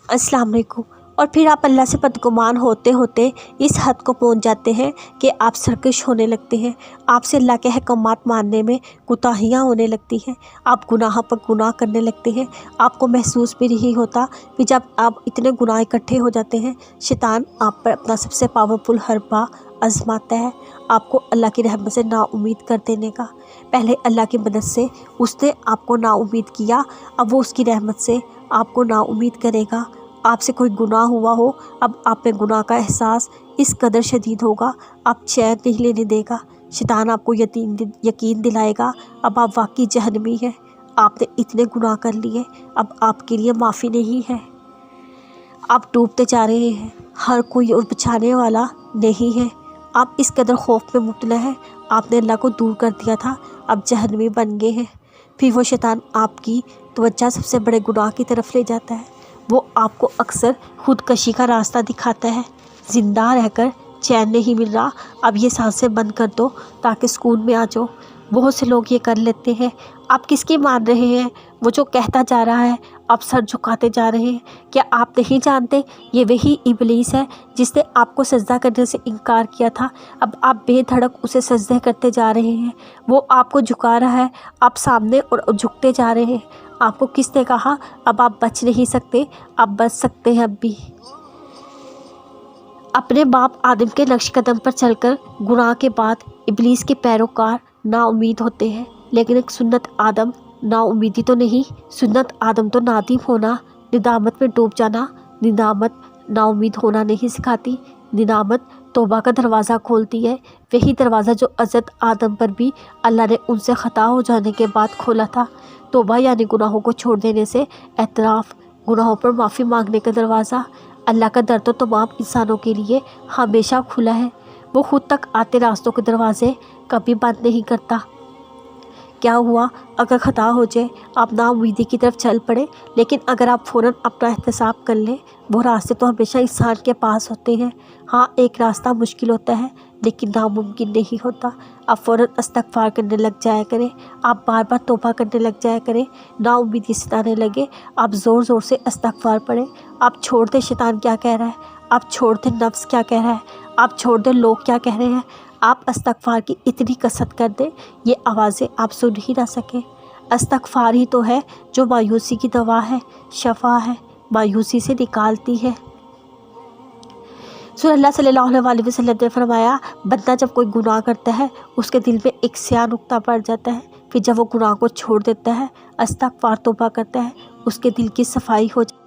अस्सलाम वालेकुम। और फिर आप अल्लाह से बदगुमान होते होते इस हद को पहुंच जाते हैं कि आप सरकश होने लगते हैं। आपसे अल्लाह के अहकामात मानने में कोताहियाँ होने लगती हैं। आप गुनाह पर गुनाह करने लगते हैं। आपको महसूस भी नहीं होता कि जब आप इतने गुनाह इकट्ठे हो जाते हैं, शैतान आप पर अपना सबसे पावरफुल हरबा आजमाता है, आपको अल्लाह की रहमत से नाउम्मीद कर देने का। पहले अल्लाह की मदद से उसने आपको नाउम्मीद किया, अब वो उसकी रहमत से आपको नाउम्मीद करेगा। आपसे कोई गुनाह हुआ हो, अब आप पे गुनाह का एहसास इस कदर शदीद होगा, आप चैन नहीं लेने देगा। शैतान आपको यकीन दिलाएगा अब आप वाकई जहन्नमी हैं, आपने इतने गुनाह कर लिए, अब आपके लिए माफ़ी नहीं है, आप डूबते जा रहे हैं, हर कोई और बचाने वाला नहीं है। आप इस कदर खौफ में मुब्तला हैं, आपने अल्लाह को दूर कर दिया था, अब जहन्नमी बन गए हैं। फिर वो शैतान आपकी तवज्जो सबसे बड़े गुनाह की तरफ ले जाता है। वो आपको अक्सर खुदकशी का रास्ता दिखाता है। ज़िंदा रहकर चैन नहीं मिल रहा, अब ये सांसें बंद कर दो ताकि सुकून में आ जाओ। बहुत से लोग ये कर लेते हैं। आप किसकी मान रहे हैं? वो जो कहता जा रहा है आप सर झुकाते जा रहे हैं। क्या आप नहीं जानते ये वही इब्लीस है जिसने आपको सजदा करने से इनकार किया था? अब आप बेधड़क उसे सजदे करते जा रहे हैं। वो आपको झुका रहा है, आप सामने और झुकते जा रहे हैं। आपको किसने कहा अब आप बच नहीं सकते? आप बच सकते हैं अब भी। अपने बाप आदम के नक्श कदम पर चलकर गुनाह के बाद इब्लीस के पैरोकार नाउम्मीद होते हैं, लेकिन एक सुन्नत आदम नाउम्मीदी तो नहीं, सुन्नत आदम तो नादिम होना, निदामत में डूब जाना। निदामत नाउम्मीद होना नहीं सिखाती, निदामत तौबा का दरवाज़ा खोलती है। वही दरवाज़ा जो हज़रत आदम पर भी अल्लाह ने उनसे ख़ता हो जाने के बाद खोला था। तौबा यानी गुनाहों को छोड़ देने से एतराफ़, गुनाहों पर माफ़ी मांगने का दरवाज़ा। अल्लाह का दर तो तमाम इंसानों के लिए हमेशा खुला है, वो खुद तक आते रास्तों के दरवाज़े कभी बंद नहीं करता। क्या हुआ अगर ख़ता हो जाए, आप नाउम्मीदी की तरफ चल पड़े, लेकिन अगर आप फ़ौरन अपना एहतसाब कर लें, वो रास्ते तो हमेशा इंसान के पास होते हैं। हाँ, एक रास्ता मुश्किल होता है लेकिन नामुमकिन नहीं होता। आप फ़ौरन इस्तग़फ़ार करने लग जाया करें, आप बार बार तौबा करने लग जाया करें। नाउम्मीदी सताने लगे, आप ज़ोर ज़ोर से इस्तग़फ़ार पढ़ें। आप छोड़ दें शैतान क्या कह रहा है, आप छोड़ दें नफ्स क्या कह रहा है, आप छोड़ दें लोग क्या कह रहे हैं। आप इस्तग़फ़ार की इतनी कसरत कर दें ये आवाज़ें आप सुन ही ना सकें। इस्तग़फ़ार ही तो है जो मायूसी की दवा है, शफ़ा है, मायूसी से निकालती है। रसूलुल्लाह सल्लल्लाहु अलैहि वसल्लम ने फरमाया, बंदा जब कोई गुनाह करता है उसके दिल में एक स्याह नुक्ता पड़ जाता है, फिर जब वो गुनाह को छोड़ देता है, इस्तग़फ़ार तौबा करता है, उसके दिल की सफाई हो जाती है।